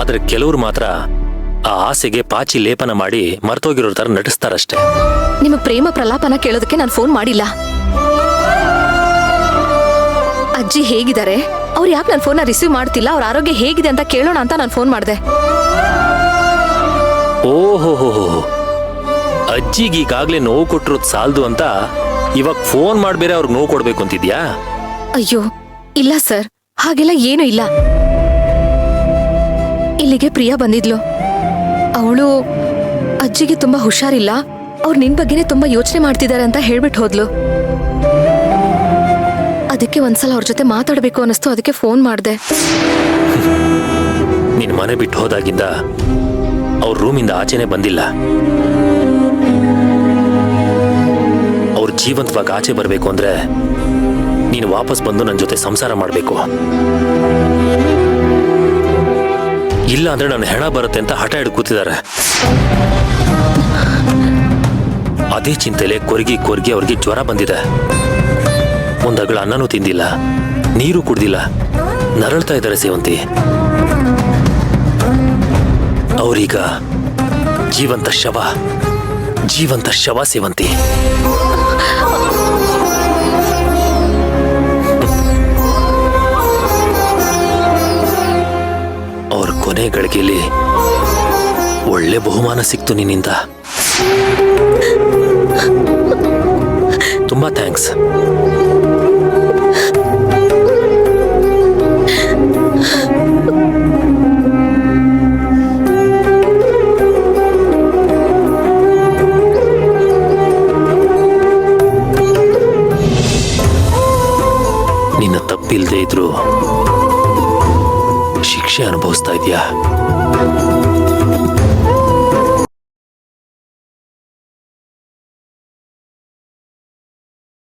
ಆದ್ರೆ ಕೆಲವರು ಮಾತ್ರ ಆ ಆಸೆಗೆ ಪಾಚಿ ಲೇಪನ ಮಾಡಿ ಮರ್ತೋಗಿರೋ ತರ ನಟಿಸ್ತಾರಷ್ಟೇ. ನಿಮ್ಮ ಪ್ರೇಮ ಪ್ರಲಾಪನ ಕೇಳೋದಕ್ಕೆ ನಾನು ಫೋನ್ ಮಾಡಿಲ್ಲ. ಅಜ್ಜಿ ಹೇಗಿದ್ದಾರೆ, ಅವ್ರು ಯಾಕೆ ನನ್ನ ಫೋನ್ನ ರಿಸೀವ್ ಮಾಡ್ತಿಲ್ಲ, ಅವ್ರ ಆರೋಗ್ಯ ಹೇಗಿದೆ ಅಂತ ಕೇಳೋಣ ಅಂತ ನಾನು ಫೋನ್ ಮಾಡಿದೆ. ಓಹೋ, ಅಜ್ಜಿಗೆ ಈಗಾಗ್ಲೇ ನೋವು ಕೊಟ್ಟಿರೋದು ಸಾಲದು ಅಂತ ಇವಾಗ ಫೋನ್ ಮಾಡ್ಬೇರೆ ಅವ್ರಿಗೆ ನೋವು ಕೊಡ್ಬೇಕು ಅಂತಿದ್ಯಾ? ಅಯ್ಯೋ ಇಲ್ಲ ಸರ್, ಹಾಗೆಲ್ಲ ಏನು ಇಲ್ಲ. ಇಲ್ಲಿಗೆ ಪ್ರಿಯಾ ಬಂದಿದ್ಲು. ಅವಳು ಅಜ್ಜಿಗೆ ತುಂಬಾ ಹುಷಾರಿಲ್ಲ, ಅವ್ರು ನಿನ್ ಬಗ್ಗೆನೇ ತುಂಬಾ ಯೋಚನೆ ಮಾಡ್ತಿದ್ದಾರೆ ಅಂತ ಹೇಳ್ಬಿಟ್ಟು ಹೋದ್ಲು. ಅದಕ್ಕೆ ಒಂದ್ಸಲ ಅವ್ರ ಜೊತೆ ಮಾತಾಡ್ಬೇಕು ಅನಿಸ್ತು, ಅದಕ್ಕೆ ಫೋನ್ ಮಾಡಿದೆ. ನಿನ್ ಮನೆ ಬಿಟ್ಟು ಹೋದಾಗಿಂದ ಅವ್ರ ರೂಮಿಂದ ಆಚೆನೆ ಬಂದಿಲ್ಲ. ಅವ್ರ ಜೀವಂತವಾಗಿ ಆಚೆ ಬರಬೇಕು ಅಂದ್ರೆ ನೀನು ವಾಪಸ್ ಬಂದು ನನ್ನ ಜೊತೆ ಸಂಸಾರ ಮಾಡಬೇಕು. ಇಲ್ಲ ಅಂದ್ರೆ ನನ್ನ ಹೆಣ ಬರುತ್ತೆ ಅಂತ ಹಠ ಹಿಡಿದು ಕೂತಿದ್ದಾರೆ. ಅದೇ ಚಿಂತೆಲೆ ಕೊರಗಿ ಅವ್ರಿಗೆ ಜ್ವರ ಬಂದಿದೆ. ಒಂದಗಳ ಅನ್ನನೂ ತಿಂದಿಲ್ಲ, ನೀರು ಕುಡ್ದಿಲ್ಲ, ನರಳ್ತಾ ಇದ್ದಾರೆ ಸೇವಂತಿ. ಅವ್ರೀಗ ಜೀವಂತ ಶವ ಸೇವಂತಿ. ಅವ್ರ ಕೊನೆ ಗಳಿಗೆಯಲ್ಲಿ ಒಳ್ಳೆ ಬಹುಮಾನ ಸಿಕ್ತು ನಿನ್ನಿಂದ. ತುಂಬಾ ಥ್ಯಾಂಕ್ಸ್. ನಿನ್ನ ತಪ್ಪಿಲ್ದೇ ಇದ್ರು ಶಿಕ್ಷೆ ಅನುಭವಿಸ್ತಾ ಇದೆಯಾ?